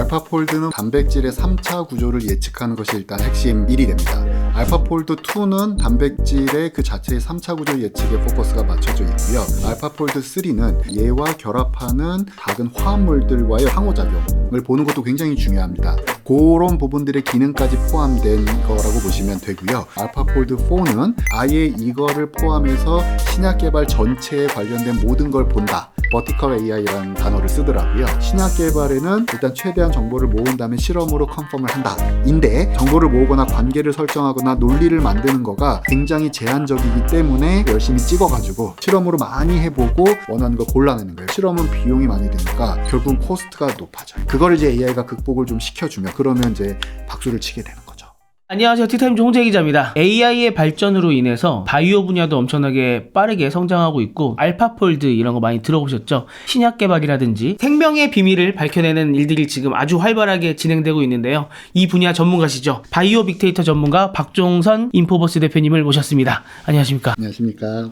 알파폴드는 단백질의 3차 구조를 예측하는 것이 일단 핵심 1이 됩니다. 알파폴드 2는 단백질의 그 자체의 3차 구조 예측에 포커스가 맞춰져 있고요. 알파폴드 3는 얘와 결합하는 작은 화합물들과의 상호작용을 보는 것도 굉장히 중요합니다. 그런 부분들의 기능까지 포함된 거라고 보시면 되고요. 알파폴드 4는 아예 이거를 포함해서 신약 개발 전체에 관련된 모든 걸 본다. 버티컬 AI라는 단어를 쓰더라고요. 신약 개발에는 일단 최대한 정보를 모은 다음에 실험으로 컨펌을 한다. 인데 정보를 모으거나 관계를 설정하거나 논리를 만드는 거가 굉장히 제한적이기 때문에 열심히 찍어가지고 실험으로 많이 해보고 원하는 걸 골라내는 거예요. 실험은 비용이 많이 드니까 결국은 코스트가 높아져요. 그걸 이제 AI가 극복을 좀 시켜주면 그러면 이제 박수를 치게 되는 거죠. 안녕하세요. 티타임 홍재 기자입니다. AI의 발전으로 인해서 바이오 분야도 엄청나게 빠르게 성장하고 있고 알파폴드 이런 거 많이 들어보셨죠? 신약 개발이라든지 생명의 비밀을 밝혀내는 일들이 지금 아주 활발하게 진행되고 있는데요. 이 분야 전문가시죠. 바이오 빅데이터 전문가 박종선 인포버스 대표님을 모셨습니다. 안녕하십니까? 안녕하십니까?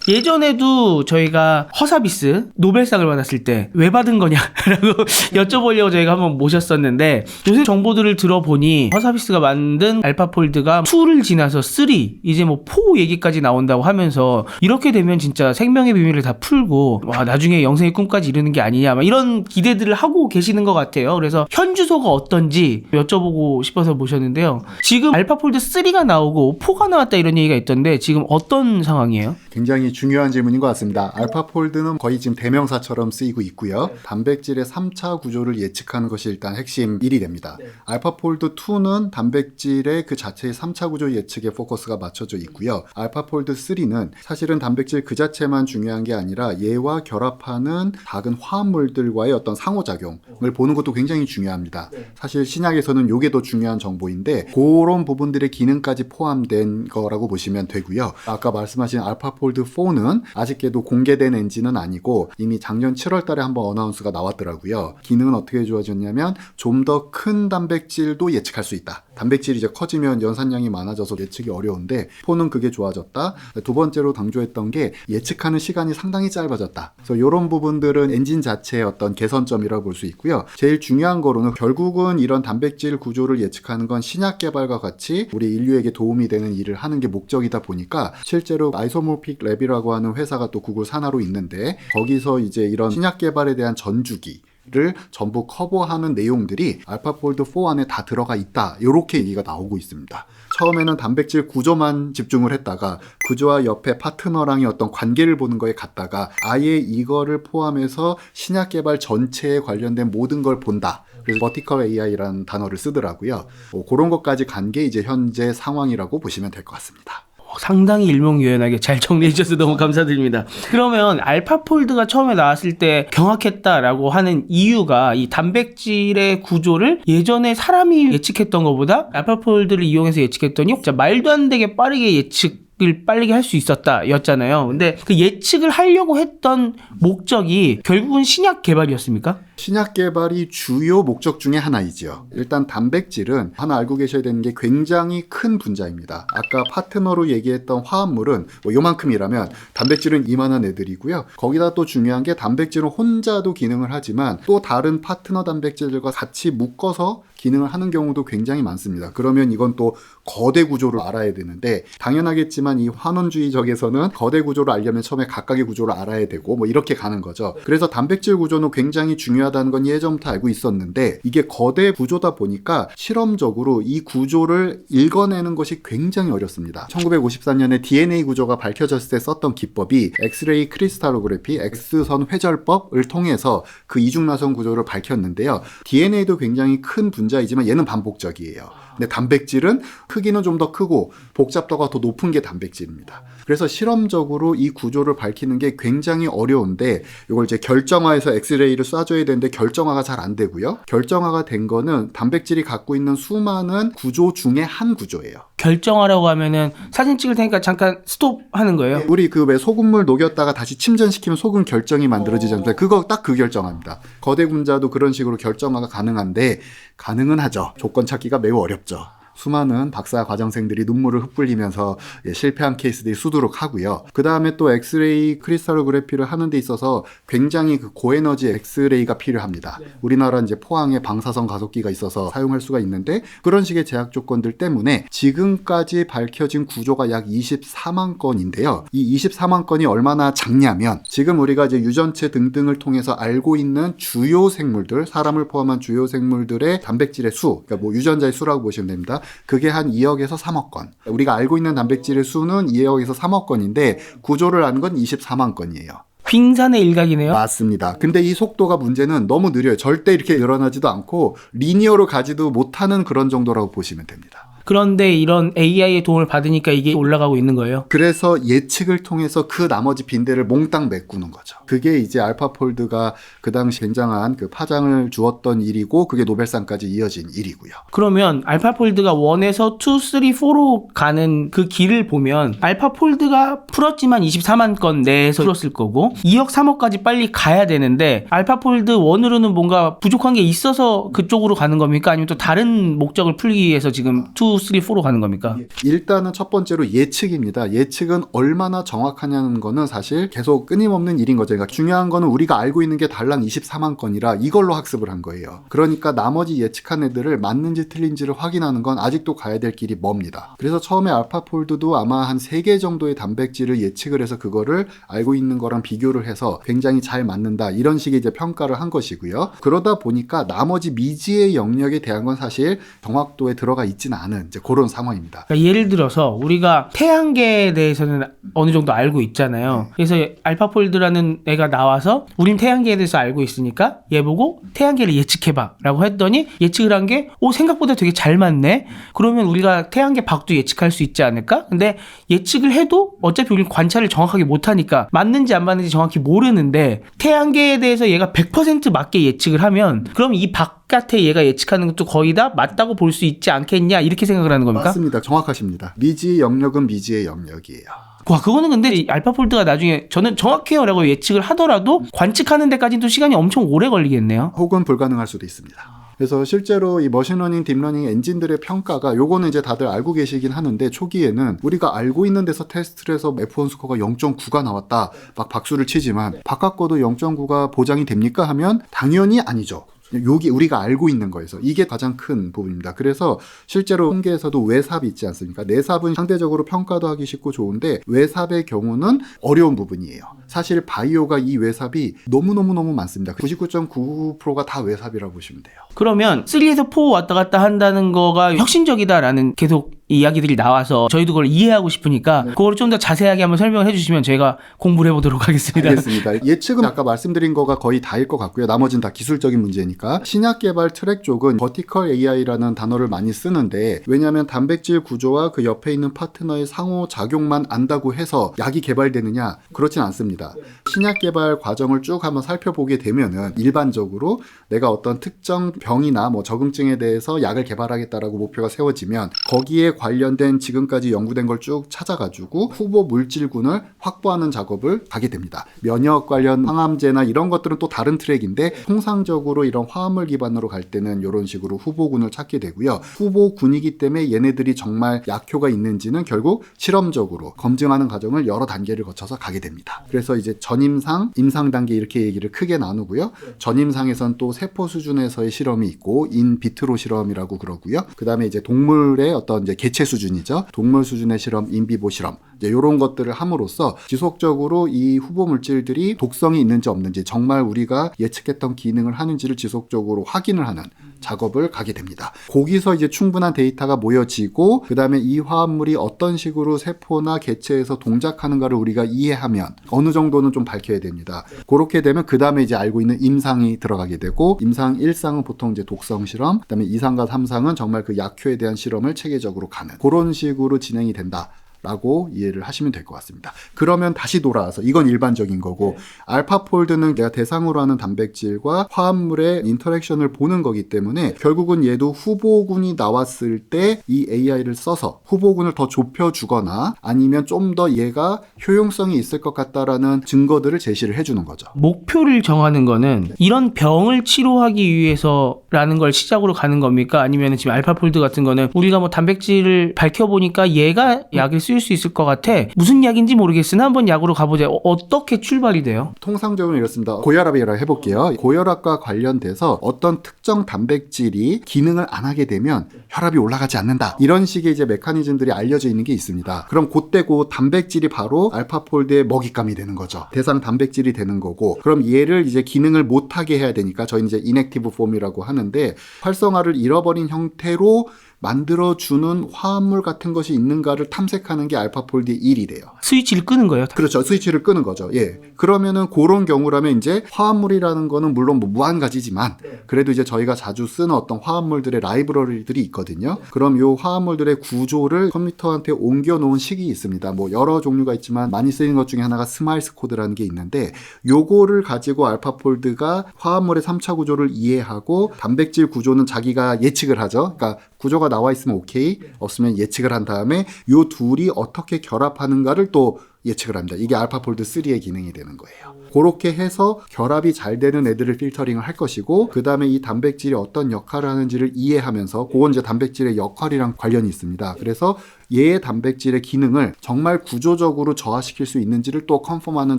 예전에도 저희가 허사비스 노벨상을 받았을 때 왜 받은 거냐라고 여쭤보려고 저희가 한번 모셨었는데 요새 정보들을 들어보니 허사비스가 만든 알파폴드가 2를 지나서 3 이제 뭐 4 얘기까지 나온다고 하면서 이렇게 되면 진짜 생명의 비밀을 다 풀고 와 나중에 영생의 꿈까지 이루는 게 아니냐 막 이런 기대들을 하고 계시는 것 같아요. 그래서 현 주소가 어떤지 여쭤보고 싶어서 모셨는데요. 지금 알파폴드 3가 나오고 4가 나왔다 이런 얘기가 있던데 지금 어떤 상황이에요? 굉장히 중요한 질문인 것 같습니다. 알파폴드는 거의 지금 대명사처럼 쓰이고 있고요. 단백질의 3차 구조를 예측하는 것이 일단 핵심 1이 됩니다. 알파폴드 2는 단백질의 그 자체의 3차 구조 예측에 포커스가 맞춰져 있고요. 알파폴드 3는 사실은 단백질 그 자체만 중요한 게 아니라 얘와 결합하는 작은 화합물들과의 어떤 상호작용을 보는 것도 굉장히 중요합니다. 사실 신약에서는 이게 더 중요한 정보인데 그런 부분들의 기능까지 포함된 거라고 보시면 되고요. 아까 말씀하신 알파폴드 4는 아쉽게도 공개된 엔진은 아니고 이미 작년 7월 달에 한번 어나운스가 나왔더라고요. 기능은 어떻게 좋아졌냐면 좀 더 큰 단백질도 예측할 수 있다. 단백질이 이제 커지면 연산량이 많아져서 예측이 어려운데 4는 그게 좋아졌다. 두 번째로 강조했던 게 예측하는 시간이 상당히 짧아졌다. 그래서 이런 부분들은 엔진 자체의 어떤 개선점이라고 볼 수 있고요. 제일 중요한 거로는 결국은 이런 단백질 구조를 예측하는 건 신약 개발과 같이 우리 인류에게 도움이 되는 일을 하는 게 목적이다 보니까 실제로 아이소모픽 랩이라고 하는 회사가 또 구글 산하로 있는데 거기서 이제 이런 신약 개발에 대한 전주기를 전부 커버하는 내용들이 알파폴드 4 안에 다 들어가 있다. 이렇게 얘기가 나오고 있습니다. 처음에는 단백질 구조만 집중을 했다가 구조와 옆에 파트너랑의 어떤 관계를 보는 거에 갔다가 아예 이거를 포함해서 신약 개발 전체에 관련된 모든 걸 본다. 그래서 버티컬 AI라는 단어를 쓰더라고요. 그런 것까지 간 게 이제 현재 상황이라고 보시면 될 것 같습니다. 상당히 일목요연하게 잘 정리해 주셔서 너무 감사드립니다. 그러면 알파폴드가 처음에 나왔을 때 경악했다라고 하는 이유가 이 단백질의 구조를 예전에 사람이 예측했던 것보다 알파폴드를 이용해서 예측했더니 진짜 말도 안 되게 빠르게 예측을 빠르게 할 수 있었다 였잖아요. 근데 그 예측을 하려고 했던 목적이 결국은 신약 개발이었습니까? 신약 개발이 주요 목적 중에 하나이죠. 일단 단백질은 하나 알고 계셔야 되는 게 굉장히 큰 분자입니다. 아까 파트너로 얘기했던 화합물은 뭐 요만큼이라면 단백질은 이만한 애들이고요. 거기다 또 중요한 게 단백질은 혼자도 기능을 하지만 또 다른 파트너 단백질들과 같이 묶어서 기능을 하는 경우도 굉장히 많습니다. 그러면 이건 또 거대 구조를 알아야 되는데 당연하겠지만 이 환원주의적에서는 거대 구조를 알려면 처음에 각각의 구조를 알아야 되고 뭐 이렇게 가는 거죠. 그래서 단백질 구조는 굉장히 중요하다는 건 예전부터 알고 있었는데 이게 거대 구조다 보니까 실험적으로 이 구조를 읽어내는 것이 굉장히 어렵습니다. 1954년에 DNA 구조가 밝혀졌을 때 썼던 기법이 엑스레이 크리스탈로그래피, X선 회절법을 통해서 그 이중나선 구조를 밝혔는데요. DNA도 굉장히 큰 분자이지만 얘는 반복적이에요. 근데 단백질은 크기는 좀 더 크고 복잡도가 더 높은 게 단백질입니다. 그래서 실험적으로 이 구조를 밝히는 게 굉장히 어려운데 이걸 이제 결정화해서 엑스레이를 쏴줘야 되는데 결정화가 잘 안 되고요. 결정화가 된 거는 단백질이 갖고 있는 수많은 구조 중에 한 구조예요. 결정하라고 하면은 사진 찍을 테니까 잠깐 스톱 하는 거예요? 우리 그 왜 소금물 녹였다가 다시 침전시키면 소금 결정이 만들어지지 않습니까? 그거 딱 그 결정합니다. 거대 분자도 그런 식으로 결정화가 가능한데 가능은 하죠. 조건 찾기가 매우 어렵죠. 수많은 박사 과정생들이 눈물을 흩뿌리면서 실패한 케이스들이 수두룩 하고요. 그 다음에 또 엑스레이 크리스탈로그래피를 하는 데 있어서 굉장히 그 고에너지 엑스레이가 필요합니다. 우리나라 이제 포항에 방사선 가속기가 있어서 사용할 수가 있는데 그런 식의 제약 조건들 때문에 지금까지 밝혀진 구조가 약 24만 건인데요. 이 24만 건이 얼마나 작냐면 지금 우리가 이제 유전체 등등을 통해서 알고 있는 주요 생물들, 사람을 포함한 주요 생물들의 단백질의 수, 그러니까 뭐 유전자의 수라고 보시면 됩니다. 그게 한 2억에서 3억 건. 우리가 알고 있는 단백질의 수는 2억에서 3억 건인데 구조를 아는 건 24만 건이에요. 빙산의 일각이네요. 맞습니다. 근데 이 속도가 문제는 너무 느려요. 절대 이렇게 늘어나지도 않고 리니어로 가지도 못하는 그런 정도라고 보시면 됩니다. 그런데 이런 AI의 도움을 받으니까 이게 올라가고 있는 거예요. 그래서 예측을 통해서 그 나머지 빈대를 몽땅 메꾸는 거죠. 그게 이제 알파폴드가 그 당시 굉장한 그 파장을 주었던 일이고 그게 노벨상까지 이어진 일이고요. 그러면 알파폴드가 1에서 2, 3, 4로 가는 그 길을 보면 알파폴드가 풀었지만 24만 건 내에서 풀었을 거고 2억, 3억까지 빨리 가야 되는데 알파폴드 1으로는 뭔가 부족한 게 있어서 그쪽으로 가는 겁니까? 아니면 또 다른 목적을 풀기 위해서 지금 2, 3, 4로 가는 겁니까? 일단은 첫 번째로 예측입니다. 예측은 얼마나 정확하냐는 거는 사실 계속 끊임없는 일인 거죠. 그러니까 중요한 거는 우리가 알고 있는 게 달랑 24만 건이라 이걸로 학습을 한 거예요. 그러니까 나머지 예측한 애들을 맞는지 틀린지를 확인하는 건 아직도 가야 될 길이 멉니다. 그래서 처음에 알파폴드도 아마 한 3개 정도의 단백질을 예측을 해서 그거를 알고 있는 거랑 비교를 해서 굉장히 잘 맞는다. 이런 식의 이제 평가를 한 것이고요. 그러다 보니까 나머지 미지의 영역에 대한 건 사실 정확도에 들어가 있지는 않은 이제 그런 상황입니다. 그러니까 예를 들어서 우리가 태양계에 대해서는 어느 정도 알고 있잖아요. 그래서 알파폴드라는 애가 나와서 우린 태양계에 대해서 알고 있으니까 얘 보고 태양계를 예측해봐 라고 했더니 예측을 한 게 생각보다 되게 잘 맞네. 그러면 우리가 태양계 밖도 예측할 수 있지 않을까? 근데 예측을 해도 어차피 우리는 관찰을 정확하게 못하니까 맞는지 안 맞는지 정확히 모르는데 태양계에 대해서 얘가 100% 맞게 예측을 하면 그럼 이 바깥에 얘가 예측하는 것도 거의 다 맞다고 볼 수 있지 않겠냐 이렇게 생각을 하는 겁니까? 맞습니다. 정확하십니다. 미지의 영역은 미지의 영역이에요. 와, 그거는 근데 이 알파폴드가 나중에 저는 정확해요 라고 예측을 하더라도 관측하는 데까지는 또 시간이 엄청 오래 걸리겠네요. 혹은 불가능할 수도 있습니다. 그래서 실제로 이 머신러닝, 딥러닝 엔진들의 평가가 요거는 이제 다들 알고 계시긴 하는데 초기에는 우리가 알고 있는 데서 테스트를 해서 F1 스코어가 0.9가 나왔다. 막 박수를 치지만 바깥 거도 0.9가 보장이 됩니까 하면 당연히 아니죠. 여기 우리가 알고 있는 거에서 이게 가장 큰 부분입니다. 그래서 실제로 통계에서도 외삽이 있지 않습니까? 내삽은 상대적으로 평가도 하기 쉽고 좋은데 외삽의 경우는 어려운 부분이에요. 사실 바이오가 이 외삽이 너무너무 많습니다. 99.99%가 다 외삽이라고 보시면 돼요. 그러면 3에서 4 왔다 갔다 한다는 거가 혁신적이다라는 계속 이야기들이 나와서 저희도 그걸 이해하고 싶으니까 그걸 좀 더 자세하게 한번 설명을 해주시면 저희가 공부를 해보도록 하겠습니다. 알겠습니다. 예측은 아까 말씀드린 거가 거의 다일 것 같고요. 나머지는 다 기술적인 문제니까. 신약 개발 트랙 쪽은 버티컬 AI라는 단어를 많이 쓰는데 왜냐하면 단백질 구조와 그 옆에 있는 파트너의 상호작용만 안다고 해서 약이 개발되느냐? 그렇진 않습니다. 신약 개발 과정을 쭉 한번 살펴보게 되면은 일반적으로 내가 어떤 특정 병이나 뭐 적응증에 대해서 약을 개발하겠다라고 목표가 세워지면 거기에 관련된 지금까지 연구된 걸 쭉 찾아가지고 후보 물질군을 확보하는 작업을 하게 됩니다. 면역 관련 항암제나 이런 것들은 또 다른 트랙인데 통상적으로 이런 화합물 기반으로 갈 때는 이런 식으로 후보군을 찾게 되고요. 후보군이기 때문에 얘네들이 정말 약효가 있는지는 결국 실험적으로 검증하는 과정을 여러 단계를 거쳐서 가게 됩니다. 그래서 이제 전임상, 임상 단계 이렇게 얘기를 크게 나누고요. 전임상에선 또 세포 수준에서의 실험이 있고 인비트로 실험이라고 그러고요. 그 다음에 이제 동물의 어떤 이제 개체 수준이죠. 동물 수준의 실험, 인비보 실험 이제 이런 것들을 함으로써 지속적으로 이 후보 물질들이 독성이 있는지 없는지 정말 우리가 예측했던 기능을 하는지를 지속적으로 확인을 하는 작업을 가게 됩니다. 거기서 이제 충분한 데이터가 모여지고 그 다음에 이 화합물이 어떤 식으로 세포나 개체에서 동작하는가를 우리가 이해하면 어느 정도는 좀 밝혀야 됩니다. 그렇게 되면 그 다음에 이제 알고 있는 임상이 들어가게 되고 임상 1상은 보통 이제 독성 실험, 그 다음에 2상과 3상은 정말 그 약효에 대한 실험을 체계적으로 가는 그런 식으로 진행이 된다. 라고 이해를 하시면 될 것 같습니다. 그러면 다시 돌아와서 이건 일반적인 거고 알파폴드는 내가 대상으로 하는 단백질과 화합물의 인터랙션을 보는 거기 때문에 결국은 얘도 후보군이 나왔을 때 이 AI를 써서 후보군을 더 좁혀주거나 아니면 좀 더 얘가 효용성이 있을 것 같다라는 증거들을 제시를 해주는 거죠. 목표를 정하는 거는 이런 병을 치료하기 위해서라는 걸 시작으로 가는 겁니까? 아니면 지금 알파폴드 같은 거는 우리가 뭐 단백질을 밝혀보니까 얘가 약을 쓰일 수 있을 것 같아. 무슨 약인지 모르겠으나 한번 약으로 가보자. 어떻게 출발이 돼요? 통상적으로 이렇습니다. 고혈압이라 해볼게요. 고혈압과 관련돼서 어떤 특정 단백질이 기능을 안 하게 되면 혈압이 올라가지 않는다. 이런 식의 이제 메커니즘들이 알려져 있는 게 있습니다. 그럼 그때 그 단백질이 바로 알파폴드의 먹잇감이 되는 거죠. 대상 단백질이 되는 거고, 그럼 얘를 이제 기능을 못하게 해야 되니까 저희는 이제 inactive form이라고 하는데 활성화를 잃어버린 형태로 만들어주는 화합물 같은 것이 있는가를 탐색하는 게 알파폴드의 일이 돼요. 스위치를 끄는 거예요. 그렇죠. 스위치를 끄는 거죠. 예. 그러면은 그런 경우라면 이제 화합물이라는 거는 물론 뭐 무한가지지만 그래도 이제 저희가 자주 쓰는 어떤 화합물들의 라이브러리들이 있거든요. 그럼 요 화합물들의 구조를 컴퓨터한테 옮겨 놓은 식이 있습니다. 뭐 여러 종류가 있지만 많이 쓰이는 것 중에 하나가 스마일스 코드라는 게 있는데 요거를 가지고 알파폴드가 화합물의 3차 구조를 이해하고 단백질 구조는 자기가 예측을 하죠. 그러니까 구조가 나와 있으면 오케이, 없으면 예측을 한 다음에 요 둘이 어떻게 결합하는가를 또 예측을 합니다. 이게 알파폴드 3의 기능이 되는 거예요. 그렇게 해서 결합이 잘 되는 애들을 필터링을 할 것이고 그 다음에 이 단백질이 어떤 역할을 하는지를 이해하면서 그건 이제 단백질의 역할이랑 관련이 있습니다. 그래서 얘의 단백질의 기능을 정말 구조적으로 저하시킬 수 있는지를 또 컨펌하는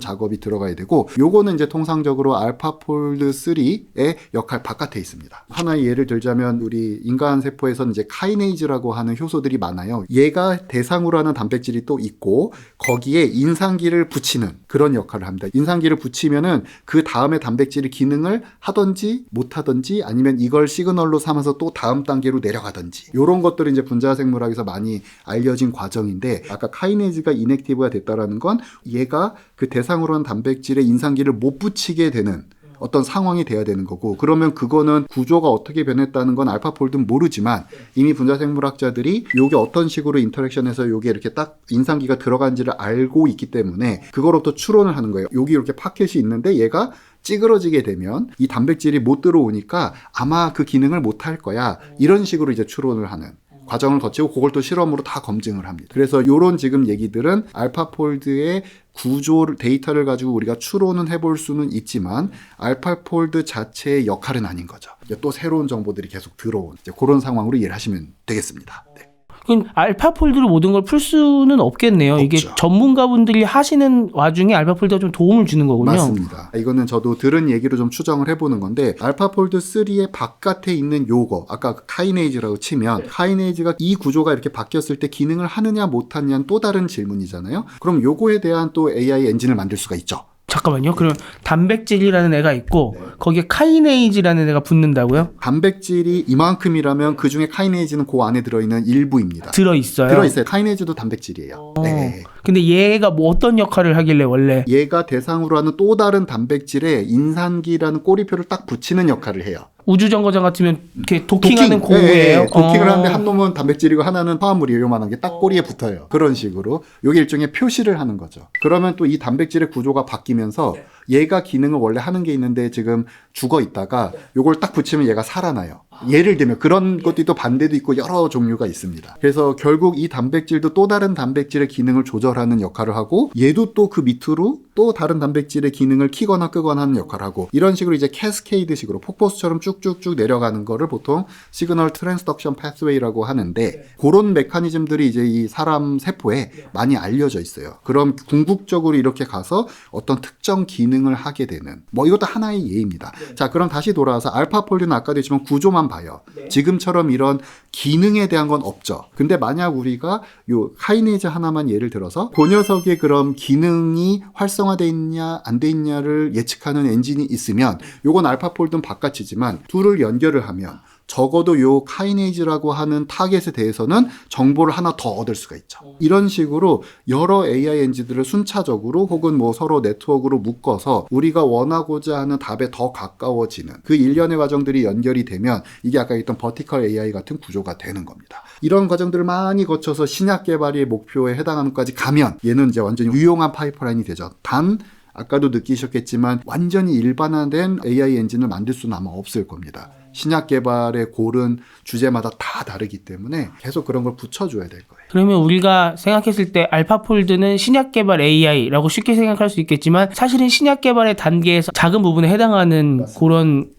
작업이 들어가야 되고 요거는 이제 통상적으로 알파폴드 3의 역할 바깥에 있습니다. 하나의 예를 들자면 우리 인간 세포에서는 이제 카이네이즈라고 하는 효소들이 많아요. 얘가 대상으로 하는 단백질이 또 있고 거기에 인상기를 붙이는 그런 역할을 합니다. 인상기를 붙이면은 그 다음에 단백질의 기능을 하든지 못하든지 아니면 이걸 시그널로 삼아서 또 다음 단계로 내려가든지 이런 것들이 이제 분자생물학에서 많이 알려진 과정인데 아까 카이네이즈가 인액티브가 됐다라는 건 얘가 그 대상으로 한 단백질의 인상기를 못 붙이게 되는 어떤 상황이 돼야 되는 거고 그러면 그거는 구조가 어떻게 변했다는 건 알파폴드는 모르지만 이미 분자생물학자들이 요게 어떤 식으로 인터랙션해서 요게 이렇게 딱 인상기가 들어간지를 알고 있기 때문에 그거로부터 추론을 하는 거예요. 여기 이렇게 파켓이 있는데 얘가 찌그러지게 되면 이 단백질이 못 들어오니까 아마 그 기능을 못 할 거야. 이런 식으로 이제 추론을 하는 과정을 거치고 그걸 또 실험으로 다 검증을 합니다. 그래서 이런 지금 얘기들은 알파폴드의 구조 데이터를 가지고 우리가 추론은 해볼 수는 있지만 알파폴드 자체의 역할은 아닌 거죠. 또 새로운 정보들이 계속 들어온 이제 그런 상황으로 이해를 하시면 되겠습니다. 네. 그럼 알파폴드로 모든 걸 풀 수는 없겠네요. 없죠. 이게 전문가분들이 하시는 와중에 알파폴드가 좀 도움을 주는 거군요. 맞습니다. 이거는 저도 들은 얘기로 좀 추정을 해보는 건데 알파폴드 3의 바깥에 있는 요거 아까 카이네이즈라고 치면 카이네이즈가 이 구조가 이렇게 바뀌었을 때 기능을 하느냐 못하느냐는 또 다른 질문이잖아요. 그럼 요거에 대한 또 AI 엔진을 만들 수가 있죠. 잠깐만요. 그럼 단백질이라는 애가 있고 거기에 카이네이즈라는 애가 붙는다고요? 단백질이 이만큼이라면 그 중에 카이네이즈는 그 안에 들어있는 일부입니다. 들어있어요? 들어있어요. 카이네이즈도 단백질이에요. 네. 근데 얘가 뭐 어떤 역할을 하길래 원래 얘가 대상으로 하는 또 다른 단백질에 인산기라는 꼬리표를 딱 붙이는 역할을 해요. 우주정거장 같으면 이렇게 도킹하는 고무예요? 네, 도킹을 하는데 한 놈은 단백질이고 하나는 화합물이에요. 요만한 게 딱 꼬리에 붙어요. 그런 식으로 요게 일종의 표시를 하는 거죠. 그러면 또 이 단백질의 구조가 바뀌면서 얘가 기능을 원래 하는 게 있는데 지금 죽어 있다가 요걸 딱 붙이면 얘가 살아나요. 예를 들면 그런 것도 또 반대도 있고 여러 종류가 있습니다. 그래서 결국 이 단백질도 또 다른 단백질의 기능을 조절하는 역할을 하고 얘도 또 그 밑으로 또 다른 단백질의 기능을 키거나 끄거나 하는 역할을 하고 이런 식으로 이제 캐스케이드 식으로 폭포수처럼 쭉쭉쭉 내려가는 거를 보통 시그널 트랜스덕션 패스웨이라고 하는데 그런 메커니즘들이 이제 이 사람 세포에 많이 알려져 있어요. 그럼 궁극적으로 이렇게 가서 어떤 특정 기능을 하게 되는 뭐 이것도 하나의 예입니다. 자, 그럼 다시 돌아와서 알파폴드는 아까도 했지만 구조만 봐요. 지금처럼 이런 기능에 대한 건 없죠. 근데 만약 우리가 요 카이네이즈 하나만 예를 들어서 그 녀석의 그런 기능이 활성화돼 있냐 안 돼 있냐를 예측하는 엔진이 있으면 요건 알파폴드는 바깥이지만 둘을 연결을 하면 적어도 요 카이네이즈라고 하는 타겟에 대해서는 정보를 하나 더 얻을 수가 있죠. 이런 식으로 여러 AI 엔진들을 순차적으로 혹은 뭐 서로 네트워크로 묶어서 우리가 원하고자 하는 답에 더 가까워지는 그 일련의 과정들이 연결이 되면 이게 아까 했던 버티컬 AI 같은 구조가 되는 겁니다. 이런 과정들을 많이 거쳐서 신약 개발의 목표에 해당하는 것까지 가면 얘는 이제 완전히 유용한 파이프라인이 되죠. 단 아까도 느끼셨겠지만 완전히 일반화된 AI 엔진을 만들 수는 아마 없을 겁니다. 신약 개발의 골은 주제마다 다 다르기 때문에 계속 그런 걸 붙여줘야 될 거예요. 그러면 우리가 생각했을 때 알파폴드는 신약 개발 AI라고 쉽게 생각할 수 있겠지만 사실은 신약 개발의 단계에서 작은 부분에 해당하는 맞습니다. 그런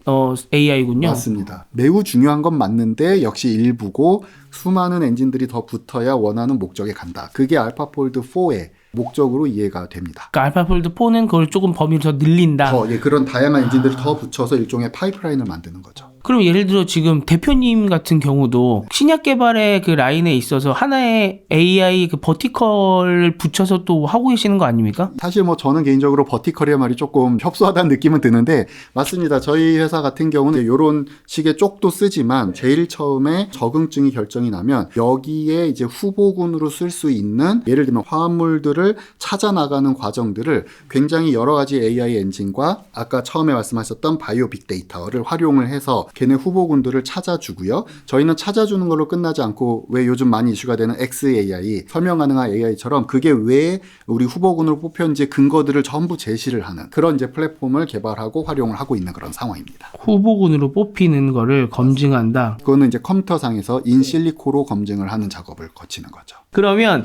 AI군요. 맞습니다. 매우 중요한 건 맞는데 역시 일부고 수많은 엔진들이 더 붙어야 원하는 목적에 간다. 그게 알파폴드 4의 목적으로 이해가 됩니다. 그러니까 알파폴드 4는 그걸 조금 범위를 더 늘린다. 그런 다양한 엔진들을 더 붙여서 일종의 파이프라인을 만드는 거죠. 그럼 예를 들어 지금 대표님 같은 경우도 신약 개발의 그 라인에 있어서 하나의 AI 그 버티컬을 붙여서 또 하고 계시는 거 아닙니까? 사실 뭐 저는 개인적으로 버티컬이란 말이 조금 협소하다는 느낌은 드는데 맞습니다. 저희 회사 같은 경우는 이런 식의 쪽도 쓰지만 제일 처음에 적응증이 결정이 나면 여기에 이제 후보군으로 쓸 수 있는 예를 들면 화합물들을 찾아 나가는 과정들을 굉장히 여러 가지 AI 엔진과 아까 처음에 말씀하셨던 바이오 빅데이터를 활용을 해서 걔네 후보군들을 찾아주고요. 저희는 찾아주는 걸로 끝나지 않고 왜 요즘 많이 이슈가 되는 XAI, 설명 가능한 AI처럼 그게 왜 우리 후보군으로 뽑혔는지 근거들을 전부 제시를 하는 그런 이제 플랫폼을 개발하고 활용을 하고 있는 그런 상황입니다. 후보군으로 뽑히는 거를 검증한다. 그거는 이제 컴퓨터상에서 인실리코로 검증을 하는 작업을 거치는 거죠. 그러면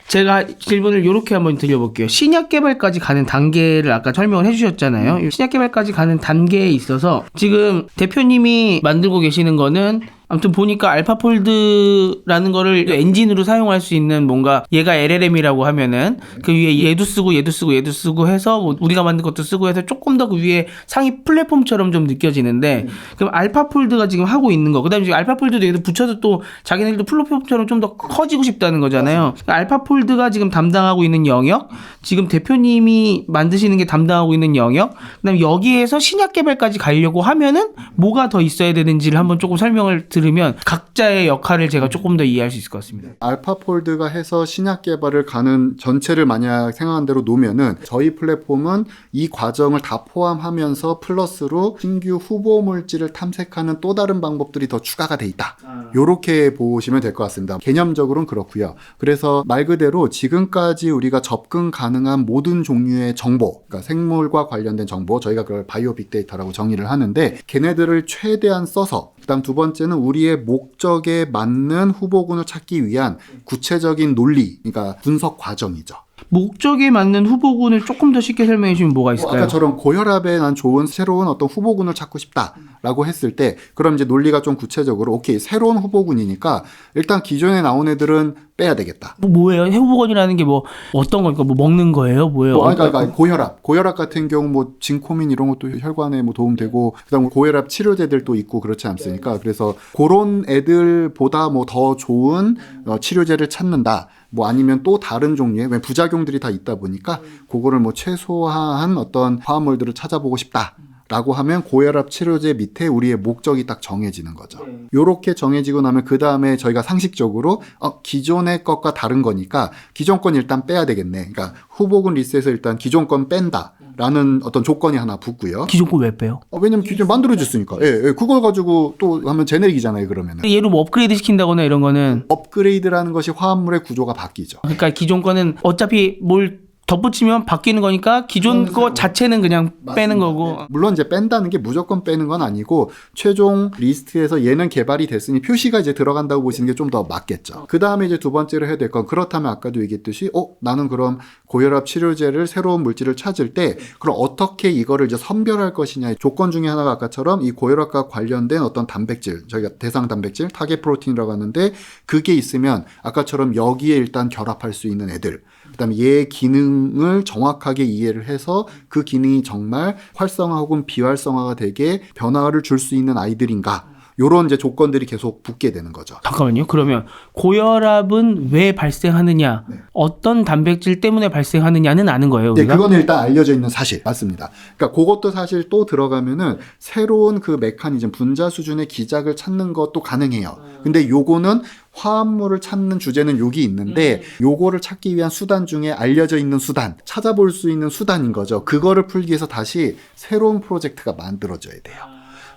제가 질문을 이렇게 한번 드려볼게요. 신약 개발까지 가는 단계를 아까 설명을 해주셨잖아요. 신약 개발까지 가는 단계에 있어서 지금 대표님이 만들고 계시는 거는 아무튼 보니까 알파폴드라는 거를 엔진으로 사용할 수 있는 뭔가 얘가 LLM이라고 하면은 그 위에 얘도 쓰고 해서 뭐 우리가 만든 것도 쓰고 해서 조금 더 그 위에 상위 플랫폼처럼 좀 느껴지는데 그럼 알파폴드가 지금 하고 있는 거 그다음에 지금 알파폴드도 여기다 붙여서 또 자기네들도 플랫폼처럼 좀 더 커지고 싶다는 거잖아요. 그러니까 알파폴드가 지금 담당하고 있는 영역 지금 대표님이 만드시는 게 담당하고 있는 영역 그다음에 여기에서 신약 개발까지 가려고 하면은 뭐가 더 있어야 되는지를 한번 조금 설명을 들으면 각자의 역할을 제가 조금 더 이해할 수 있을 것 같습니다. 알파폴드가 해서 신약 개발을 가는 전체를 만약 생각한 대로 놓으면은 저희 플랫폼은 이 과정을 다 포함하면서 플러스로 신규 후보 물질을 탐색하는 또 다른 방법들이 더 추가가 돼 있다. 요렇게 보시면 될 것 같습니다. 개념적으로는 그렇고요. 그래서 말 그대로 지금까지 우리가 접근 가능한 모든 종류의 정보, 그러니까 생물과 관련된 정보, 저희가 그걸 바이오 빅데이터라고 정의를 하는데 걔네들을 최대한 써서 그다음 두 번째는 우리의 목적에 맞는 후보군을 찾기 위한 구체적인 논리, 그러니까 분석 과정이죠. 목적에 맞는 후보군을 조금 더 쉽게 설명해 주시면 뭐가 있을까요? 아까처럼 고혈압에 난 좋은 새로운 어떤 후보군을 찾고 싶다라고 했을 때 그럼 이제 논리가 좀 구체적으로 오케이 새로운 후보군이니까 일단 기존에 나온 애들은 빼야 되겠다. 뭐예요? 후보군이라는 게 뭐 어떤 거니까 뭐 먹는 거예요? 뭐예요? 그러니까 고혈압 같은 경우 뭐 진코민 이런 것도 혈관에 뭐 도움되고 그다음 고혈압 치료제들도 있고 그렇지 않습니까? 그래서 그런 애들보다 뭐 더 좋은 치료제를 찾는다. 뭐 아니면 또 다른 종류의 부작용들이 다 있다 보니까 그거를 뭐 최소화한 어떤 화합물들을 찾아보고 싶다. 라고 하면 고혈압 치료제 밑에 우리의 목적이 딱 정해지는 거죠. 요렇게 정해지고 나면 그 다음에 저희가 상식적으로 기존의 것과 다른 거니까 기존 건 일단 빼야 되겠네. 그러니까 후보군 리스트에서 일단 기존 건 뺀다. 라는 어떤 조건이 하나 붙고요. 기존 거 왜 빼요? 왜냐면 기존 만들어졌으니까. 예, 그걸 가지고 또 하면 제네릭이잖아요, 그러면은. 얘로 뭐 업그레이드 시킨다거나 이런 거는 업그레이드라는 것이 화합물의 구조가 바뀌죠. 그러니까 기존 거는 어차피 뭘 덧붙이면 바뀌는 거니까 기존 거 자체는 그냥 빼는 거고. 네. 물론 이제 뺀다는 게 무조건 빼는 건 아니고 최종 리스트에서 얘는 개발이 됐으니 표시가 이제 들어간다고 보시는 게 좀 더 맞겠죠. 그 다음에 이제 두 번째로 해야 될 건 그렇다면 아까도 얘기했듯이 나는 그럼 고혈압 치료제를 새로운 물질을 찾을 때 그럼 어떻게 이거를 이제 선별할 것이냐의 조건 중에 하나가 아까처럼 이 고혈압과 관련된 어떤 단백질 저희가 대상 단백질 타겟 프로틴이라고 하는데 그게 있으면 아까처럼 여기에 일단 결합할 수 있는 애들 그다음에 얘의 기능을 정확하게 이해를 해서 그 기능이 정말 활성화 혹은 비활성화가 되게 변화를 줄 수 있는 아이들인가 요런 이제 조건들이 계속 붙게 되는 거죠. 잠깐만요. 그러면 고혈압은 왜 발생하느냐, 어떤 단백질 때문에 발생하느냐는 아는 거예요, 네, 우리가? 그거는 일단 알려져 있는 사실 맞습니다. 그러니까 그것도 사실 또 들어가면은 새로운 그 메커니즘, 분자 수준의 기작을 찾는 것도 가능해요. 근데 요거는 화합물을 찾는 주제는 여기 있는데 요거를 찾기 위한 수단 중에 알려져 있는 수단, 찾아볼 수 있는 수단인 거죠. 그거를 풀기 위해서 다시 새로운 프로젝트가 만들어져야 돼요.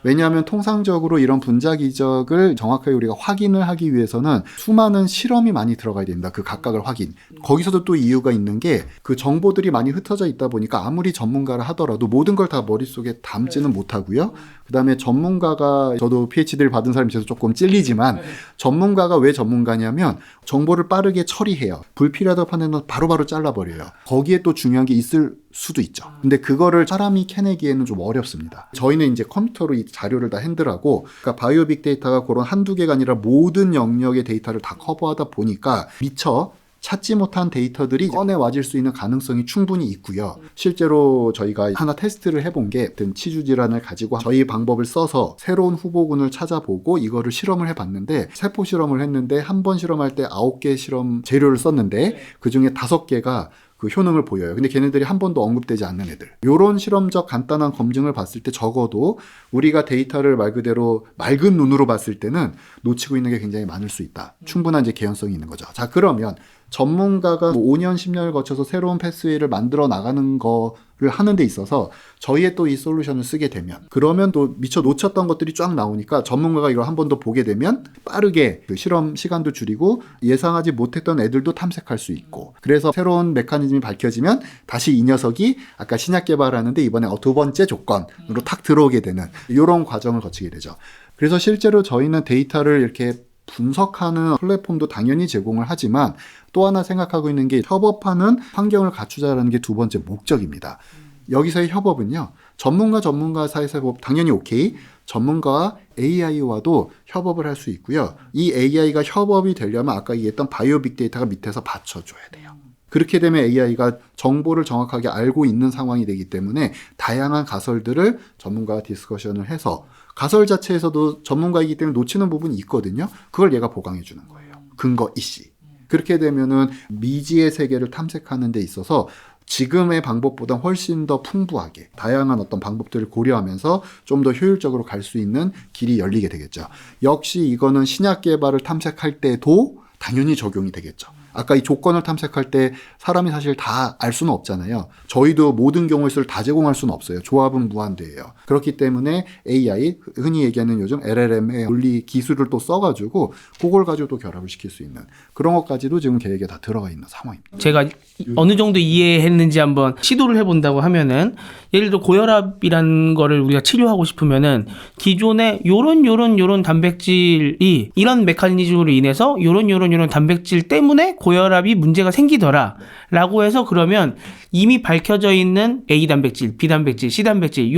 왜냐하면 통상적으로 이런 분자 기적을 정확하게 우리가 확인을 하기 위해서는 수많은 실험이 많이 들어가야 됩니다. 그 각각을 확인. 거기서도 또 이유가 있는 게 그 정보들이 많이 흩어져 있다 보니까 아무리 전문가를 하더라도 모든 걸 다 머릿속에 담지는 못하고요. 그 다음에 전문가가, 저도 PhD를 받은 사람이 있어서 조금 찔리지만 전문가가 왜 전문가냐면 정보를 빠르게 처리해요. 불필요하다고 판단은 바로바로 잘라버려요. 거기에 또 중요한 게 있을 수도 있죠. 근데 그거를 사람이 캐내기에는 좀 어렵습니다. 저희는 이제 컴퓨터로 이 자료를 다 핸들하고, 그러니까 바이오 빅데이터가 그런 한두 개가 아니라 모든 영역의 데이터를 다 커버하다 보니까 미처 찾지 못한 데이터들이 꺼내와질 수 있는 가능성이 충분히 있고요. 실제로 저희가 하나 테스트를 해본 게 치주 질환을 가지고 저희 방법을 써서 새로운 후보군을 찾아보고 이거를 실험을 해봤는데, 세포 실험을 했는데 한 번 실험할 때 9개 실험 재료를 썼는데 그중에 5개가 그 효능을 보여요. 근데 걔네들이 한 번도 언급되지 않는 애들. 요런 실험적 간단한 검증을 봤을 때 적어도 우리가 데이터를 말 그대로 맑은 눈으로 봤을 때는 놓치고 있는 게 굉장히 많을 수 있다. 충분한 이제 개연성이 있는 거죠. 자, 그러면 전문가가 5년, 10년을 거쳐서 새로운 패스웨이를 만들어 나가는 거를 하는 데 있어서 저희의 또 이 솔루션을 쓰게 되면, 그러면 또 미처 놓쳤던 것들이 쫙 나오니까 전문가가 이걸 한 번 더 보게 되면 빠르게 그 실험 시간도 줄이고 예상하지 못했던 애들도 탐색할 수 있고, 그래서 새로운 메커니즘이 밝혀지면 다시 이 녀석이 아까 신약 개발하는데 이번에 두 번째 조건으로 탁 들어오게 되는 이런 과정을 거치게 되죠. 그래서 실제로 저희는 데이터를 이렇게 분석하는 플랫폼도 당연히 제공을 하지만 또 하나 생각하고 있는 게 협업하는 환경을 갖추자라는 게 두 번째 목적입니다. 여기서의 협업은요, 전문가 사이에서 협업 당연히 오케이, 전문가와 AI와도 협업을 할 수 있고요. 이 AI가 협업이 되려면 아까 얘기했던 바이오 빅데이터가 밑에서 받쳐줘야 돼요. 그렇게 되면 AI가 정보를 정확하게 알고 있는 상황이 되기 때문에 다양한 가설들을 전문가와 디스커션을 해서, 가설 자체에서도 전문가이기 때문에 놓치는 부분이 있거든요. 그걸 얘가 보강해 주는 거예요. 근거 이씨. 그렇게 되면은 미지의 세계를 탐색하는 데 있어서 지금의 방법보다 훨씬 더 풍부하게 다양한 어떤 방법들을 고려하면서 좀 더 효율적으로 갈 수 있는 길이 열리게 되겠죠. 역시 이거는 신약 개발을 탐색할 때도 당연히 적용이 되겠죠. 아까 이 조건을 탐색할 때 사람이 사실 다 알 수는 없잖아요. 저희도 모든 경우의 수를 다 제공할 수는 없어요. 조합은 무한대예요. 그렇기 때문에 AI, 흔히 얘기하는 요즘 LLM의 논리 기술을 또 써가지고 그걸 가지고 또 결합을 시킬 수 있는 그런 것까지도 지금 계획에 다 들어가 있는 상황입니다. 제가 어느 정도 이해했는지 한번 시도를 해본다고 하면은, 예를 들어 고혈압이라는 거를 우리가 치료하고 싶으면은 기존에 요런 단백질이 이런 메커니즘으로 인해서 요런 단백질 때문에 고혈압이 문제가 생기더라 라고 해서, 그러면 이미 밝혀져 있는 A 단백질, B 단백질, C 단백질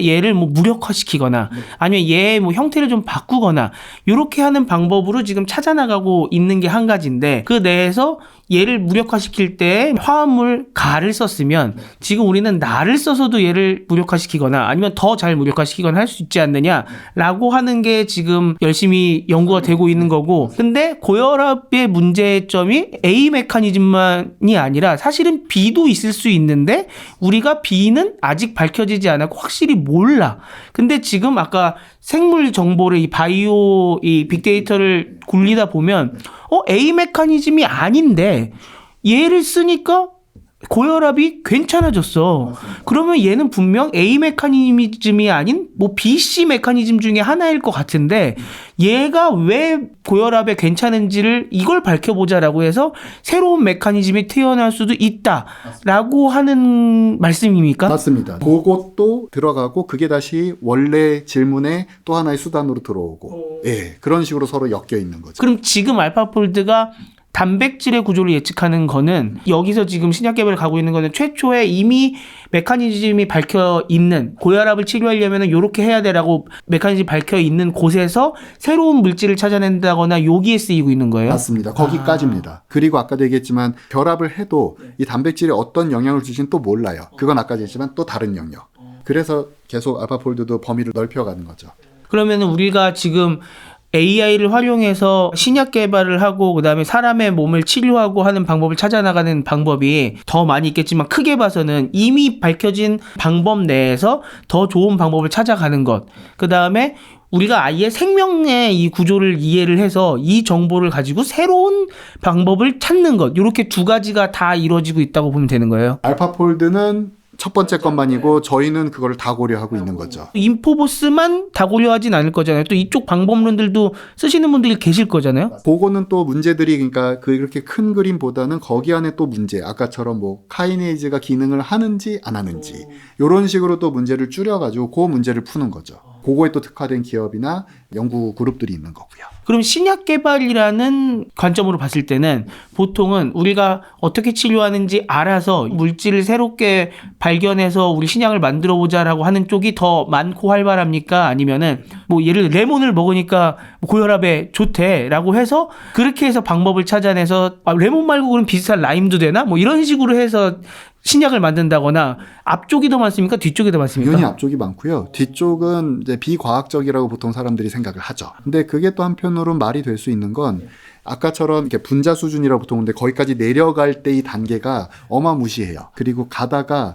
얘를 뭐 무력화시키거나 아니면 얘의 뭐 형태를 좀 바꾸거나 요렇게 하는 방법으로 지금 찾아나가고 있는 게 한 가지인데, 그 내에서 얘를 무력화시킬 때 화합물 가를 썼으면 지금 우리는 나를 써서도 얘를 무력화시키거나 아니면 더 잘 무력화시키거나 할 수 있지 않느냐라고 하는 게 지금 열심히 연구가 되고 있는 거고, 근데 고혈압의 문제점이 A 메커니즘만이 아니라 사실은 B도 있을 수 있는데 우리가 B는 아직 밝혀지지 않았고 확실히 몰라. 근데 지금 아까 생물 정보를 이 바이오 이 빅데이터를 굴리다 보면 A 메커니즘이 아닌데 얘를 쓰니까 고혈압이 괜찮아졌어. 그러면 얘는 분명 A 메커니즘이 아닌 뭐 B, C 메커니즘 중에 하나일 것 같은데 얘가 왜 고혈압에 괜찮은지를 이걸 밝혀보자라고 해서 새로운 메커니즘이 태어날 수도 있다라고 하는 말씀입니까? 맞습니다. 그것도 들어가고 그게 다시 원래 질문의 또 하나의 수단으로 들어오고, 예, 그런 식으로 서로 엮여 있는 거죠. 그럼 지금 알파폴드가 단백질의 구조를 예측하는 거는, 여기서 지금 신약 개발을 가고 있는 거는 최초에 이미 메커니즘이 밝혀 있는, 고혈압을 치료하려면 이렇게 해야 되라고 메커니즘이 밝혀 있는 곳에서 새로운 물질을 찾아낸다거나 여기에 쓰이고 있는 거예요? 맞습니다. 거기까지입니다. 그리고 아까도 얘기했지만 결합을 해도 이 단백질이 어떤 영향을 주신지 또 몰라요. 그건 아까 얘기했지만 또 다른 영역. 그래서 계속 알파폴드도 범위를 넓혀가는 거죠. 그러면 우리가 지금 AI를 활용해서 신약 개발을 하고 그다음에 사람의 몸을 치료하고 하는 방법을 찾아나가는 방법이 더 많이 있겠지만 크게 봐서는 이미 밝혀진 방법 내에서 더 좋은 방법을 찾아가는 것. 그다음에 우리가 아예 생명의 이 구조를 이해를 해서 이 정보를 가지고 새로운 방법을 찾는 것. 이렇게 두 가지가 다 이루어지고 있다고 보면 되는 거예요. 알파폴드는 첫 번째 것만이고 저희는 그거를 다 고려하고 있는 거죠. 인포보스만 다 고려하진 않을 거잖아요. 또 이쪽 방법론들도 쓰시는 분들이 계실 거잖아요. 그거는 또 문제들이 그러니까 그렇게 큰 그림보다는 거기 안에 또 문제 아까처럼 뭐 카이네이즈가 기능을 하는지 안 하는지 이런 식으로 또 문제를 줄여가지고 그 문제를 푸는 거죠. 그거에 또 특화된 기업이나 연구 그룹들이 있는 거고요. 그럼 신약 개발이라는 관점으로 봤을 때는 보통은 우리가 어떻게 치료하는지 알아서 물질을 새롭게 발견해서 우리 신약을 만들어 보자라고 하는 쪽이 더 많고 활발합니까? 아니면은 뭐 예를 들어 레몬을 먹으니까 고혈압에 좋대라고 해서 그렇게 해서 방법을 찾아내서 레몬 말고 그럼 비슷한 라임도 되나? 뭐 이런 식으로 해서 신약을 만든다거나 앞쪽이 더 많습니까? 뒤쪽이 더 많습니까? 당연히 앞쪽이 많고요. 뒤쪽은 이제 비과학적이라고 보통 사람들이 생각을 하죠. 근데 그게 또 한편으로는 말이 될 수 있는 건 아까처럼 이렇게 분자 수준이라고 보통 하는데 거기까지 내려갈 때의 단계가 어마무시해요. 그리고 가다가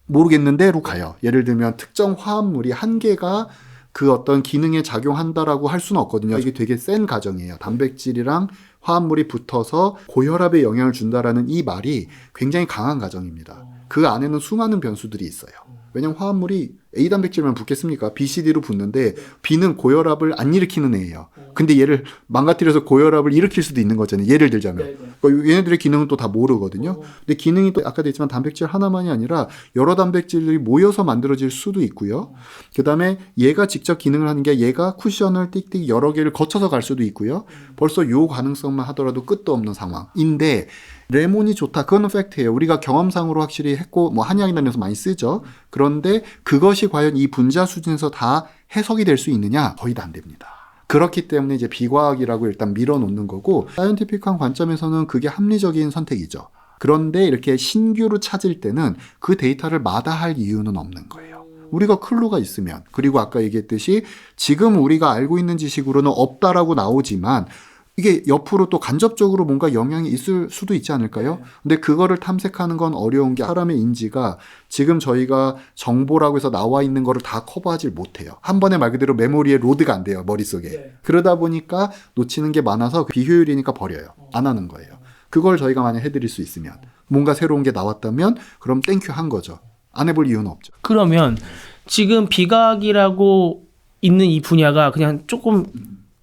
모르겠는데로 가요. 예를 들면 특정 화합물이 한 개가 그 어떤 기능에 작용한다라고 할 수는 없거든요. 이게 되게 센 가정이에요. 단백질이랑 화합물이 붙어서 고혈압에 영향을 준다라는 이 말이 굉장히 강한 가정입니다. 그 안에는 수많은 변수들이 있어요. 왜냐면 화합물이 A 단백질만 붙겠습니까? B, C, D로 붙는데 B는 고혈압을 안 일으키는 애예요. 근데 얘를 망가뜨려서 고혈압을 일으킬 수도 있는 거잖아요. 예를 들자면. 그러니까 얘네들의 기능은 또 다 모르거든요. 근데 기능이 또 아까도 했지만 단백질 하나만이 아니라 여러 단백질들이 모여서 만들어질 수도 있고요. 그 다음에 얘가 직접 기능을 하는 게 얘가 쿠션을 띡띡 여러 개를 거쳐서 갈 수도 있고요. 벌써 요 가능성만 하더라도 끝도 없는 상황인데 레몬이 좋다. 그거는 팩트예요. 우리가 경험상으로 확실히 했고 뭐 한의학이나 데서 많이 쓰죠. 그런데 그것이 과연 이 분자 수준에서 다 해석이 될 수 있느냐? 거의 다 안 됩니다. 그렇기 때문에 이제 비과학이라고 일단 밀어놓는 거고 사이언티픽한 관점에서는 그게 합리적인 선택이죠. 그런데 이렇게 신규로 찾을 때는 그 데이터를 마다할 이유는 없는 거예요. 우리가 클루가 있으면 그리고 아까 얘기했듯이 지금 우리가 알고 있는 지식으로는 없다라고 나오지만 이게 옆으로 또 간접적으로 뭔가 영향이 있을 수도 있지 않을까요? 근데 그거를 탐색하는 건 어려운 게 사람의 인지가 지금 저희가 정보라고 해서 나와 있는 거를 다 커버하지 못해요. 한 번에 말 그대로 메모리에 로드가 안 돼요, 머릿속에. 그러다 보니까 놓치는 게 많아서 비효율이니까 버려요. 안 하는 거예요. 그걸 저희가 만약 해드릴 수 있으면 뭔가 새로운 게 나왔다면 그럼 땡큐 한 거죠. 안 해볼 이유는 없죠. 그러면 지금 비과학이라고 있는 이 분야가 그냥 조금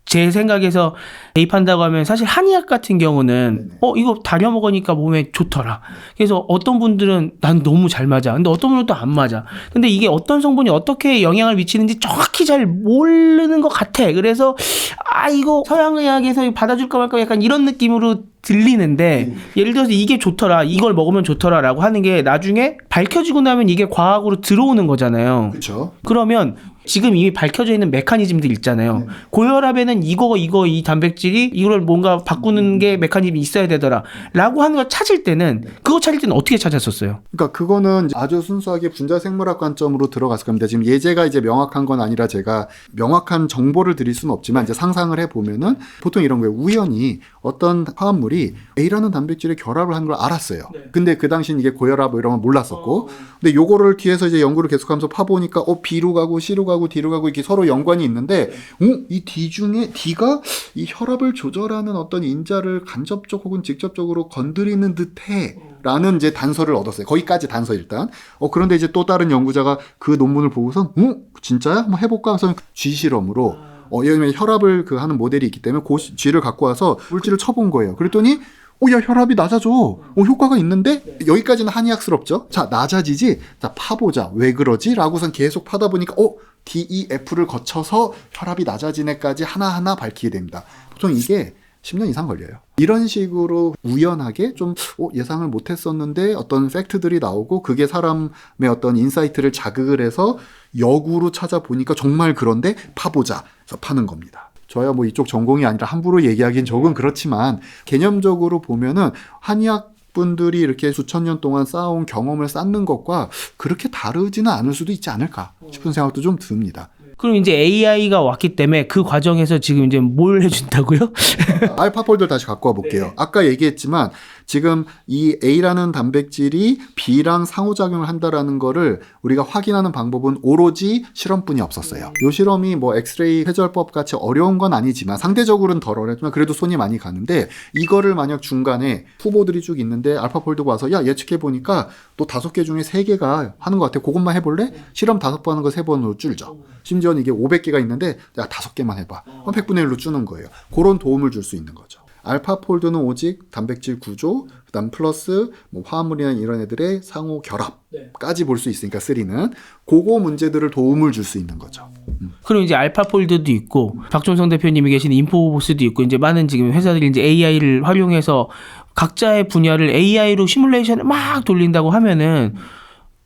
제 생각에서 대입한다고 하면 사실 한의학 같은 경우는 이거 다려 먹으니까 몸에 좋더라. 그래서 어떤 분들은 난 너무 잘 맞아. 근데 어떤 분은 또 안 맞아. 근데 이게 어떤 성분이 어떻게 영향을 미치는지 정확히 잘 모르는 것 같아. 그래서 이거 서양의학에서 받아줄까 말까 약간 이런 느낌으로 들리는데 예를 들어서 이게 좋더라. 이걸 먹으면 좋더라라고 하는 게 나중에 밝혀지고 나면 이게 과학으로 들어오는 거잖아요. 그렇죠. 그러면 지금 이미 밝혀져 있는 메커니즘들 있잖아요. 고혈압에는 이 단백질이 이걸 뭔가 바꾸는 게 메커니즘이 있어야 되더라 라고 하는 걸 찾을 때는 어떻게 찾았었어요? 그러니까 그거는 아주 순수하게 분자생물학 관점으로 들어갔을 겁니다. 지금 예제가 이제 명확한 건 아니라 제가 명확한 정보를 드릴 수는 없지만 이제 상상을 해보면은 보통 이런 거예요. 우연히 어떤 화합물이 A라는 단백질에 결합을 하는 걸 알았어요. 근데 그 당시엔 이게 고혈압 이런 걸 몰랐었고 근데 요거를 뒤에서 이제 연구를 계속하면서 파보니까 B로 가고 C로 가고 D로 가고 이렇게 서로 연관이 있는데 이 D 중에 D가 이 혈압을 조절하는 어떤 인자를 간접적 혹은 직접적으로 건드리는 듯해 라는 이제 단서를 얻었어요. 거기까지 단서 일단. 그런데 이제 또 다른 연구자가 그 논문을 보고선 진짜야? 한번 해볼까? 해서 쥐 실험으로 예를 들면 혈압을 하는 모델이 있기 때문에 그 쥐를 갖고 와서 물질을 쳐본 거예요. 그랬더니 야 혈압이 낮아져. 효과가 있는데 여기까지는 한의학스럽죠. 자 낮아지지. 자 파보자. 왜 그러지? 라고선 계속 파다 보니까 DEF를 거쳐서 혈압이 낮아지네까지 하나하나 밝히게 됩니다. 보통 이게 10년 이상 걸려요. 이런 식으로 우연하게 좀 예상을 못했었는데 어떤 팩트들이 나오고 그게 사람의 어떤 인사이트를 자극을 해서 역으로 찾아보니까 정말 그런데 파보자. 그래서 파는 겁니다. 저야 뭐 이쪽 전공이 아니라 함부로 얘기하기엔 조금 그렇지만 개념적으로 보면은 한의학 분들이 이렇게 수천 년 동안 쌓아온 경험을 쌓는 것과 그렇게 다르지는 않을 수도 있지 않을까 싶은 생각도 좀 듭니다. 그럼 이제 AI가 왔기 때문에 그 과정에서 지금 이제 뭘 해준다고요? 알파폴드를 다시 갖고 와 볼게요. 아까 얘기했지만 지금 이 A라는 단백질이 B랑 상호작용을 한다라는 거를 우리가 확인하는 방법은 오로지 실험뿐이 없었어요. 이 실험이 뭐 엑스레이 회절법 같이 어려운 건 아니지만 상대적으로는 덜 어렵지만 그래도 손이 많이 가는데 이거를 만약 중간에 후보들이 쭉 있는데 알파폴드가 와서 야 예측해 보니까 또 5개 중에 3개가 하는 것 같아. 그것만 해볼래? 실험 5번 하는 거 3번으로 줄죠. 심지어는 이게 500개가 있는데 야 5개만 해봐. 100분의 1로 주는 거예요. 그런 도움을 줄 수 있는 거죠. 알파폴드는 오직 단백질 구조, 그다음 플러스 뭐 화합물이나 이런 애들의 상호 결합까지 볼 수 있으니까 3는 그거 문제들을 도움을 줄 수 있는 거죠. 그럼 이제 알파폴드도 있고 박종성 대표님이 계신 인포보스도 있고 이제 많은 지금 회사들이 이제 AI를 활용해서 각자의 분야를 AI로 시뮬레이션을 막 돌린다고 하면은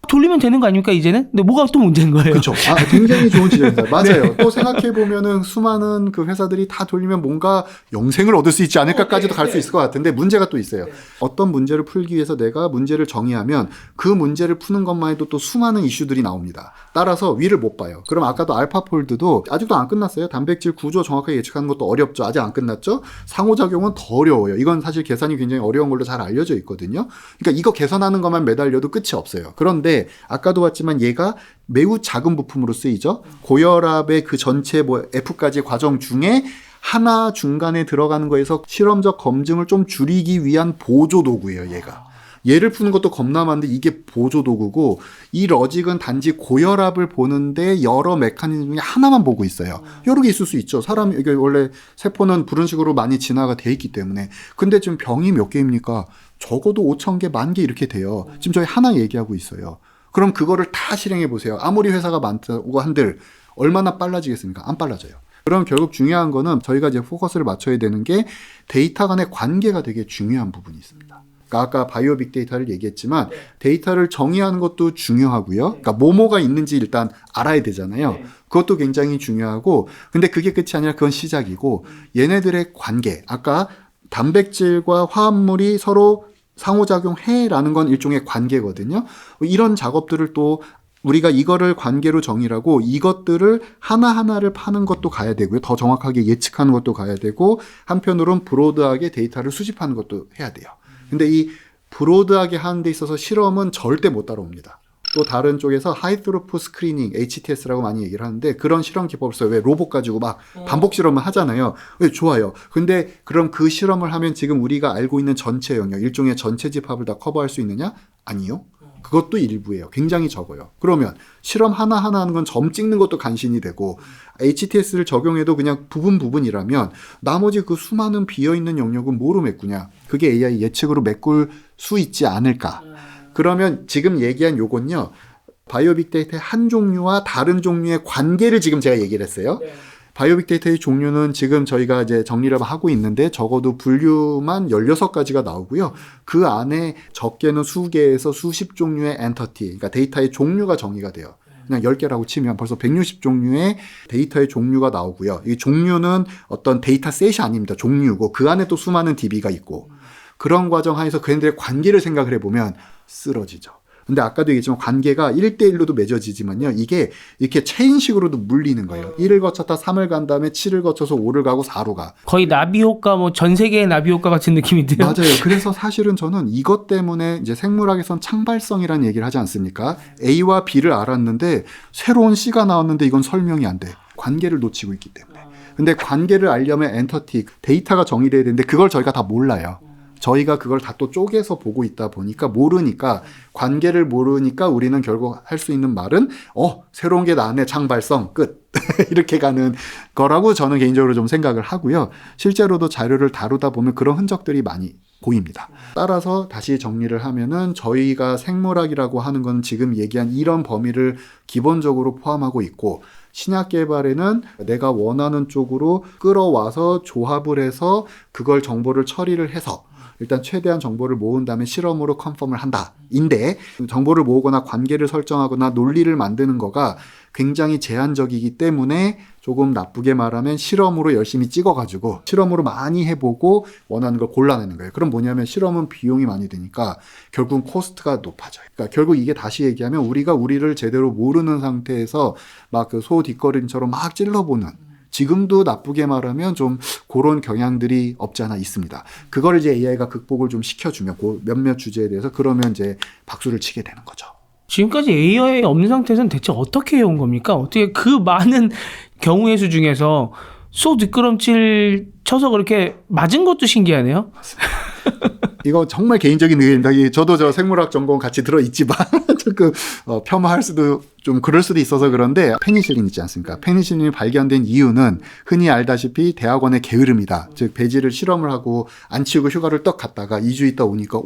돌리면 되는 거 아닙니까 이제는? 근데 뭐가 또 문제인 거예요? 그렇죠. 굉장히 좋은 지적입니다. 맞아요. 또 생각해 보면은 수많은 그 회사들이 다 돌리면 뭔가 영생을 얻을 수 있지 않을까까지도 갈 수 있을 것 같은데 문제가 또 있어요. 어떤 문제를 풀기 위해서 내가 문제를 정의하면 그 문제를 푸는 것만 해도 또 수많은 이슈들이 나옵니다. 따라서 위를 못 봐요. 그럼 아까도 알파폴드도 아직도 안 끝났어요. 단백질 구조 정확하게 예측하는 것도 어렵죠. 아직 안 끝났죠. 상호작용은 더 어려워요. 이건 사실 계산이 굉장히 어려운 걸로 잘 알려져 있거든요. 그러니까 이거 계산하는 것만 매달려도 끝이 없어요. 그런데 아까도 봤지만 얘가 매우 작은 부품으로 쓰이죠. 고혈압의 그 전체 뭐 F까지 과정 중에 하나 중간에 들어가는 거에서 실험적 검증을 좀 줄이기 위한 보조 도구예요, 얘가. 얘를 푸는 것도 겁나 많은데 이게 보조 도구고 이 러직은 단지 고혈압을 보는데 여러 메커니즘 중에 하나만 보고 있어요. 여러 개 있을 수 있죠. 사람 이게 원래 세포는 부른 식으로 많이 진화가 돼 있기 때문에. 근데 지금 병이 몇 개입니까? 적어도 5,000개, 10,000개 이렇게 돼요. 지금 저희 하나 얘기하고 있어요. 그럼 그거를 다 실행해 보세요. 아무리 회사가 많다고 한들 얼마나 빨라지겠습니까? 안 빨라져요. 그럼 결국 중요한 거는 저희가 이제 포커스를 맞춰야 되는 게 데이터 간의 관계가 되게 중요한 부분이 있습니다. 그러니까 아까 바이오 빅데이터를 얘기했지만 데이터를 정의하는 것도 중요하고요. 그러니까 뭐뭐가 있는지 일단 알아야 되잖아요. 그것도 굉장히 중요하고 근데 그게 끝이 아니라 그건 시작이고 얘네들의 관계 아까 단백질과 화합물이 서로 상호작용해라는 건 일종의 관계거든요. 이런 작업들을 또 우리가 이거를 관계로 정의하고 이것들을 하나하나를 파는 것도 가야 되고요. 더 정확하게 예측하는 것도 가야 되고 한편으로는 브로드하게 데이터를 수집하는 것도 해야 돼요. 근데 이 브로드하게 하는 데 있어서 실험은 절대 못 따라옵니다. 또 다른 쪽에서 하이트루프 스크리닝, HTS라고 많이 얘기를 하는데 그런 실험 기법을 써요. 왜 로봇 가지고 막 반복 실험을 하잖아요. 왜 좋아요. 근데 그럼 그 실험을 하면 지금 우리가 알고 있는 전체 영역, 일종의 전체 집합을 다 커버할 수 있느냐? 아니요. 그것도 일부예요. 굉장히 적어요. 그러면 실험 하나하나 하는 건 점 찍는 것도 간신히 되고 HTS를 적용해도 그냥 부분이라면 나머지 그 수많은 비어있는 영역은 뭐로 메꾸냐? 그게 AI 예측으로 메꿀 수 있지 않을까? 그러면 지금 얘기한 요건요. 바이오 빅데이터의 한 종류와 다른 종류의 관계를 지금 제가 얘기를 했어요. 바이오 빅데이터의 종류는 지금 저희가 이제 정리를 하고 있는데 적어도 분류만 16가지가 나오고요. 그 안에 적게는 수개에서 수십 종류의 엔터티, 그러니까 데이터의 종류가 정의가 돼요. 그냥 10개라고 치면 벌써 160종류의 데이터의 종류가 나오고요. 이 종류는 어떤 데이터 셋이 아닙니다. 종류고 그 안에 또 수많은 DB가 있고 그런 과정 하에서 그들의 관계를 생각을 해보면 쓰러지죠. 근데 아까도 얘기했지만 관계가 1대1로도 맺어지지만요. 이게 이렇게 체인식으로도 물리는 거예요. 1을 거쳤다 3을 간 다음에 7을 거쳐서 5를 가고 4로 가. 거의 나비 효과 뭐 전 세계의 나비 효과 같은 느낌인데요. 맞아요. 그래서 사실은 저는 이것 때문에 이제 생물학에선 창발성이라는 얘기를 하지 않습니까? A와 B를 알았는데 새로운 C가 나왔는데 이건 설명이 안 돼. 관계를 놓치고 있기 때문에. 근데 관계를 알려면 엔터티, 데이터가 정의돼야 되는데 그걸 저희가 다 몰라요. 저희가 그걸 다 또 쪼개서 보고 있다 보니까 모르니까 관계를 모르니까 우리는 결국 할 수 있는 말은 새로운 게 나왔네 창발성 끝 이렇게 가는 거라고 저는 개인적으로 좀 생각을 하고요. 실제로도 자료를 다루다 보면 그런 흔적들이 많이 보입니다. 따라서 다시 정리를 하면은 저희가 생물학이라고 하는 건 지금 얘기한 이런 범위를 기본적으로 포함하고 있고 신약 개발에는 내가 원하는 쪽으로 끌어와서 조합을 해서 그걸 정보를 처리를 해서 일단 최대한 정보를 모은 다음에 실험으로 컨펌을 한다. 인데 정보를 모으거나 관계를 설정하거나 논리를 만드는 거가 굉장히 제한적이기 때문에 조금 나쁘게 말하면 실험으로 열심히 찍어가지고 실험으로 많이 해보고 원하는 걸 골라내는 거예요. 그럼 뭐냐면 실험은 비용이 많이 드니까 결국은 코스트가 높아져요. 그러니까 결국 이게 다시 얘기하면 우리가 우리를 제대로 모르는 상태에서 막 그 소 뒷걸음처럼 막 찔러보는, 지금도 나쁘게 말하면 좀 그런 경향들이 없지 않아 있습니다. 그걸 이제 AI가 극복을 좀 시켜주면 그 몇몇 주제에 대해서 그러면 이제 박수를 치게 되는 거죠. 지금까지 AI 없는 상태에서는 대체 어떻게 해온 겁니까? 어떻게 그 많은 경우의 수 중에서 소 뒷걸음질 쳐서 그렇게 맞은 것도 신기하네요. 이거 정말 개인적인 의견입니다. 저도 저 생물학 전공 같이 들어있지만 조금 폄하할 수도 좀 그럴 수도 있어서 그런데 페니실린 있지 않습니까? 페니실린이 발견된 이유는 흔히 알다시피 대학원의 게으름이다. 즉 배지를 실험을 하고 안 치우고 휴가를 떡 갔다가 2주 있다 오니까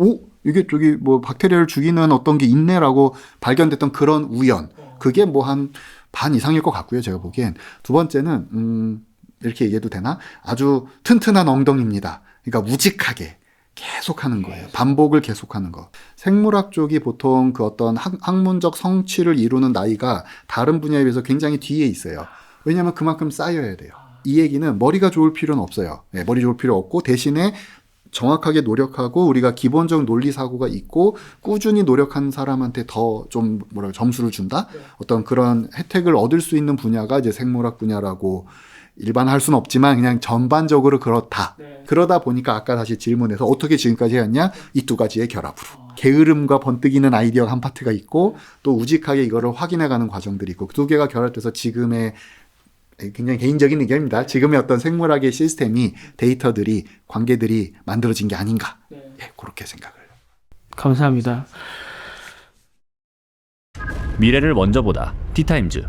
이게 저기 뭐 박테리아를 죽이는 어떤 게 있네라고 발견됐던 그런 우연. 그게 뭐 한 반 이상일 것 같고요. 제가 보기엔. 두 번째는 이렇게 얘기해도 되나? 아주 튼튼한 엉덩이입니다. 그러니까 우직하게 계속하는 거예요. 반복을 계속하는 거. 생물학 쪽이 보통 그 어떤 학문적 성취를 이루는 나이가 다른 분야에 비해서 굉장히 뒤에 있어요. 왜냐하면 그만큼 쌓여야 돼요. 이 얘기는 머리가 좋을 필요는 없어요. 네, 머리 좋을 필요 없고 대신에 정확하게 노력하고 우리가 기본적 논리 사고가 있고 꾸준히 노력하는 사람한테 더 좀 점수를 준다? 어떤 그런 혜택을 얻을 수 있는 분야가 이제 생물학 분야라고 일반화할 수는 없지만 그냥 전반적으로 그렇다. 그러다 보니까 아까 다시 질문해서 어떻게 지금까지 했냐? 이 두 가지의 결합으로. 게으름과 번뜩이는 아이디어가 한 파트가 있고 또 우직하게 이거를 확인해가는 과정들이 있고 그 두 개가 결합돼서 지금의 굉장히 개인적인 의견입니다. 지금의 어떤 생물학의 시스템이 데이터들이 관계들이 만들어진 게 아닌가. 예, 그렇게 생각을. 감사합니다. 미래를 먼저 보다 티타임즈.